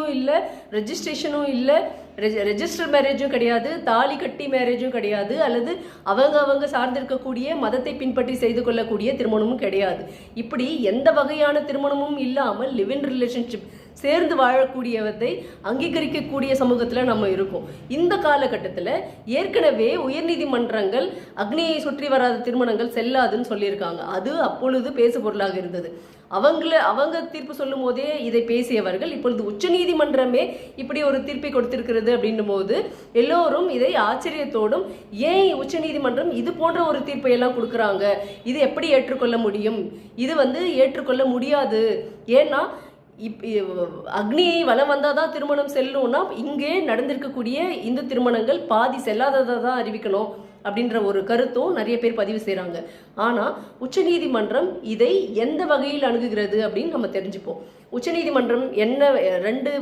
கல்யாணமும் இல்லை, ரெஜிஸ்ட்ரேஷனும் இல்லை, ரெஜிஸ்டர் மேரேஜும் கிடையாது, தாலி கட்டி மேரேஜும் கிடையாது, அல்லது அவங்க சார்ந்திருக்கக்கூடிய மதத்தை பின்பற்றி செய்து கொள்ளக்கூடிய திருமணமும் கிடையாது. இப்படி எந்த வகையான திருமணமும் இல்லாமல் லிவ் இன் ரிலேஷன்ஷிப் சேர்ந்து வாழக்கூடியவதை அங்கீகரிக்கக்கூடிய சமூகத்தில் நம்ம இருக்கோம். இந்த காலகட்டத்தில் ஏற்கனவே உயர்நீதிமன்றங்கள் அக்னியை சுற்றி வராத திருமணங்கள் செல்லாதுன்னு சொல்லியிருக்காங்க. அது அப்பொழுது பேசு பொருளாக இருந்தது. அவங்க தீர்ப்பு சொல்லும் போதே இதை பேசியவர்கள் இப்பொழுது உச்சநீதிமன்றமே இப்படி ஒரு தீர்ப்பை கொடுத்திருக்கிறது அப்படின்னும் போது எல்லோரும் இதை ஆச்சரியத்தோடும், ஏன் உச்சநீதிமன்றம் இது போன்ற ஒரு தீர்ப்பை எல்லாம் கொடுக்குறாங்க, இது எப்படி ஏற்றுக்கொள்ள முடியும், இது ஏற்றுக்கொள்ள முடியாது, ஏன்னா அக்னியை வலம் வந்தால் தான் திருமணம் செல்லும்னா இங்கே நடந்திருக்கக்கூடிய இந்து திருமணங்கள் பாதி செல்லாததை தான் அறிவிக்கணும் அப்படின்ற ஒரு கருத்தும் நிறைய பேர் பதிவு செய்கிறாங்க. ஆனால் உச்சநீதிமன்றம் இதை எந்த வகையில் அணுகுகிறது அப்படின்னு நம்ம தெரிஞ்சுப்போம். உச்சநீதிமன்றம் என்ன 2